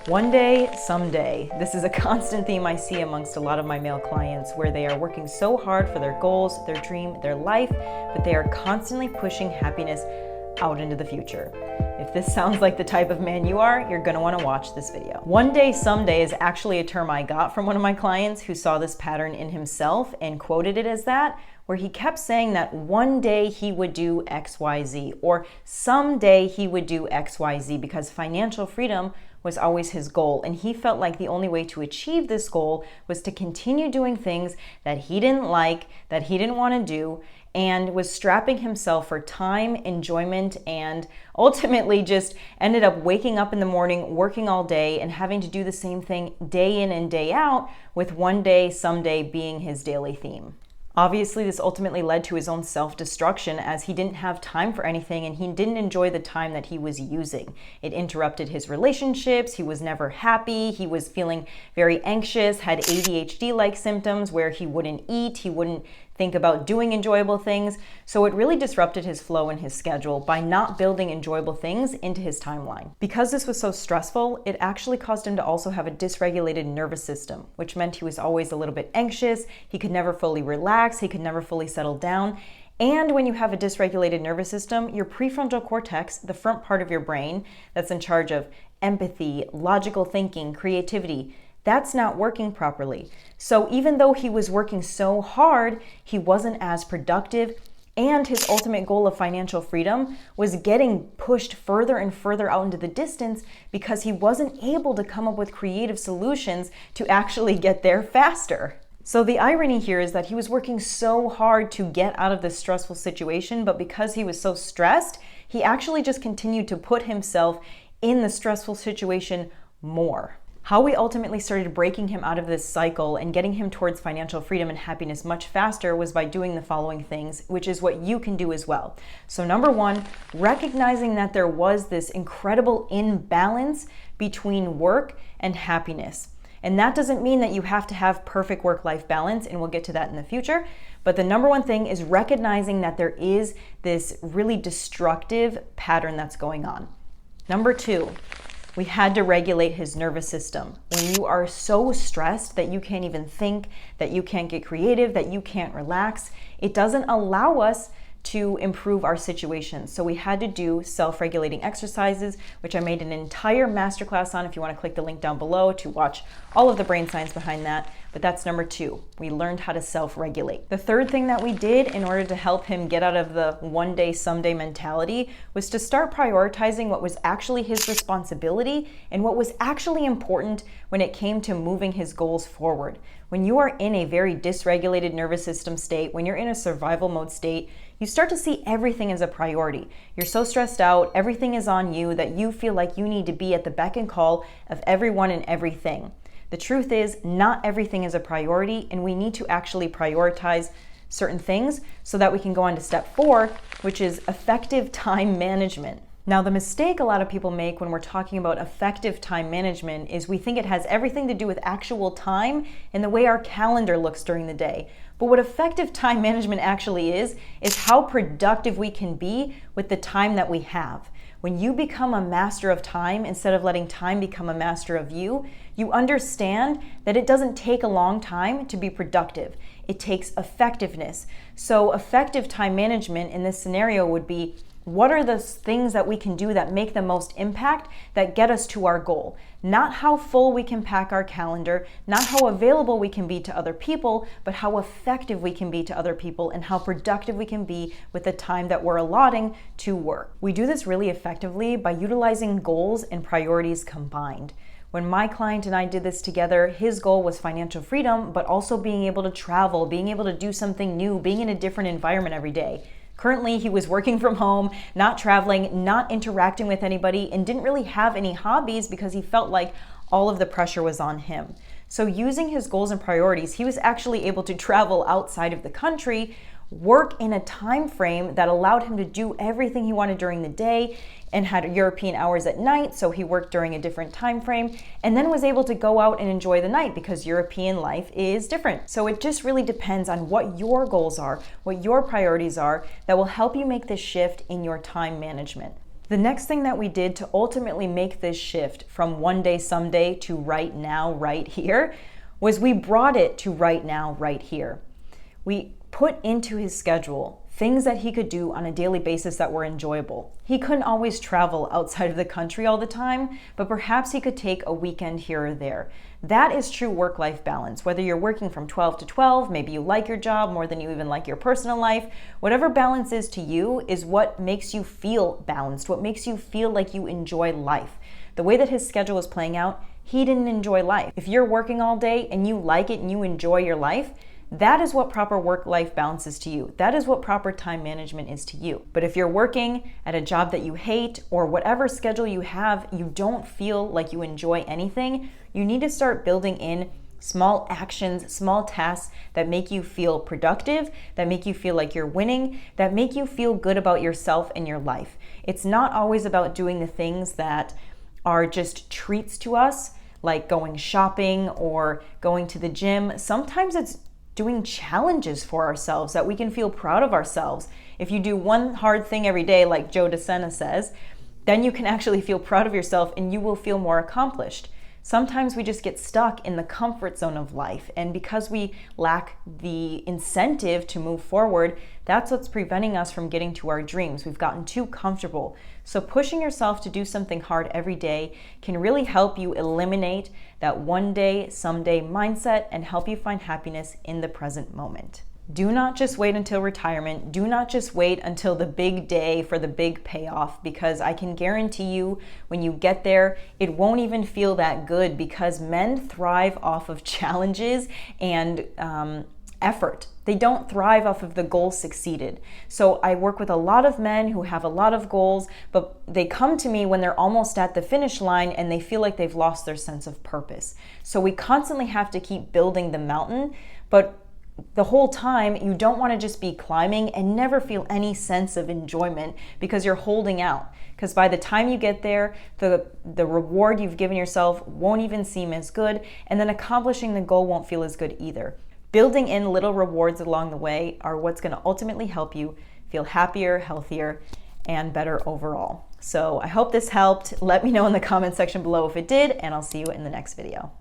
One day, someday. This is a constant theme I see amongst a lot of my male clients where they are working so hard for their goals, their dream, their life, but they are constantly pushing happiness out into the future. If this sounds like the type of man you are, you're gonna wanna watch this video. One day, someday is actually a term I got from one of my clients who saw this pattern in himself and quoted it as that, where he kept saying that one day he would do XYZ or someday he would do XYZ because financial freedom was always his goal, and he felt like the only way to achieve this goal was to continue doing things that he didn't like, that he didn't want to do, and was strapping himself for time, enjoyment, and ultimately just ended up waking up in the morning, working all day, and having to do the same thing day in and day out, with one day, someday being his daily theme. Obviously, this ultimately led to his own self-destruction as he didn't have time for anything and he didn't enjoy the time that he was using. It interrupted his relationships, he was never happy, he was feeling very anxious, had ADHD-like symptoms where he wouldn't eat, he wouldn't think about doing enjoyable things. So it really disrupted his flow and his schedule by not building enjoyable things into his timeline. Because this was so stressful, it actually caused him to also have a dysregulated nervous system, which meant he was always a little bit anxious, he could never fully relax, he could never fully settle down. And when you have a dysregulated nervous system, your prefrontal cortex, the front part of your brain that's in charge of empathy, logical thinking, creativity, that's not working properly. So even though he was working so hard, he wasn't as productive, and his ultimate goal of financial freedom was getting pushed further and further out into the distance because he wasn't able to come up with creative solutions to actually get there faster. So the irony here is that he was working so hard to get out of this stressful situation, but because he was so stressed, he actually just continued to put himself in the stressful situation more. How we ultimately started breaking him out of this cycle and getting him towards financial freedom and happiness much faster was by doing the following things, which is what you can do as well. So number one, recognizing that there was this incredible imbalance between work and happiness. And that doesn't mean that you have to have perfect work-life balance, and we'll get to that in the future. But the number one thing is recognizing that there is this really destructive pattern that's going on. Number two, we had to regulate his nervous system. When you are so stressed that you can't even think, that you can't get creative, that you can't relax, it doesn't allow us to improve our situation. So we had to do self-regulating exercises, which I made an entire masterclass on if you want to click the link down below to watch all of the brain science behind that. But that's number two. We learned how to self-regulate. The third thing that we did in order to help him get out of the one day, someday mentality was to start prioritizing what was actually his responsibility and what was actually important when it came to moving his goals forward. When you are in a very dysregulated nervous system state, when you're in a survival mode state, you start to see everything as a priority. You're so stressed out, everything is on you, that you feel like you need to be at the beck and call of everyone and everything. The truth is, not everything is a priority, and we need to actually prioritize certain things so that we can go on to step 4, which is effective time management. Now, the mistake a lot of people make when we're talking about effective time management is we think it has everything to do with actual time and the way our calendar looks during the day. But what effective time management actually is how productive we can be with the time that we have. When you become a master of time instead of letting time become a master of you, you understand that it doesn't take a long time to be productive. It takes effectiveness. So effective time management in this scenario would be, what are the things that we can do that make the most impact, that get us to our goal? Not how full we can pack our calendar, not how available we can be to other people, but how effective we can be to other people and how productive we can be with the time that we're allotting to work. We do this really effectively by utilizing goals and priorities combined. When my client and I did this together, his goal was financial freedom, but also being able to travel, being able to do something new, being in a different environment every day. Currently, he was working from home, not traveling, not interacting with anybody, and didn't really have any hobbies because he felt like all of the pressure was on him. So using his goals and priorities, he was actually able to travel outside of the country, work in a time frame that allowed him to do everything he wanted during the day, and had European hours at night, so he worked during a different time frame, and then was able to go out and enjoy the night because European life is different. So it just really depends on what your goals are, what your priorities are, that will help you make this shift in your time management. The next thing that we did to ultimately make this shift from one day someday to right now, right here, was we brought it to right now, right here. We put into his schedule things that he could do on a daily basis that were enjoyable. He couldn't always travel outside of the country all the time, but perhaps he could take a weekend here or there. That is true work-life balance. Whether you're working from 12 to 12, maybe you like your job more than you even like your personal life, whatever balance is to you is what makes you feel balanced, what makes you feel like you enjoy life. The way that his schedule was playing out, he didn't enjoy life. If you're working all day and you like it and you enjoy your life, that is what proper work-life balance is to you. That is what proper time management is to you. But if you're working at a job that you hate or whatever schedule you have, you don't feel like you enjoy anything, you need to start building in small actions, small tasks that make you feel productive, that make you feel like you're winning, that make you feel good about yourself and your life. It's not always about doing the things that are just treats to us, like going shopping or going to the gym. Sometimes it's doing challenges for ourselves that we can feel proud of ourselves. If you do one hard thing every day, like Joe DeSena says, then you can actually feel proud of yourself and you will feel more accomplished. Sometimes we just get stuck in the comfort zone of life, and because we lack the incentive to move forward, that's what's preventing us from getting to our dreams. We've gotten too comfortable. So pushing yourself to do something hard every day can really help you eliminate that one day, someday mindset and help you find happiness in the present moment. Do not just wait until retirement. Do not just wait until the big day for the big payoff, because I can guarantee you when you get there, it won't even feel that good, because men thrive off of challenges and effort. They don't thrive off of the goal succeeded. So I work with a lot of men who have a lot of goals, but they come to me when they're almost at the finish line and they feel like they've lost their sense of purpose. So we constantly have to keep building the mountain, but the whole time you don't want to just be climbing and never feel any sense of enjoyment because you're holding out. Because by the time you get there, the reward you've given yourself won't even seem as good, and then accomplishing the goal won't feel as good either. Building in little rewards along the way are what's going to ultimately help you feel happier, healthier, and better overall. So I hope this helped. Let me know in the comment section below if it did, and I'll see you in the next video.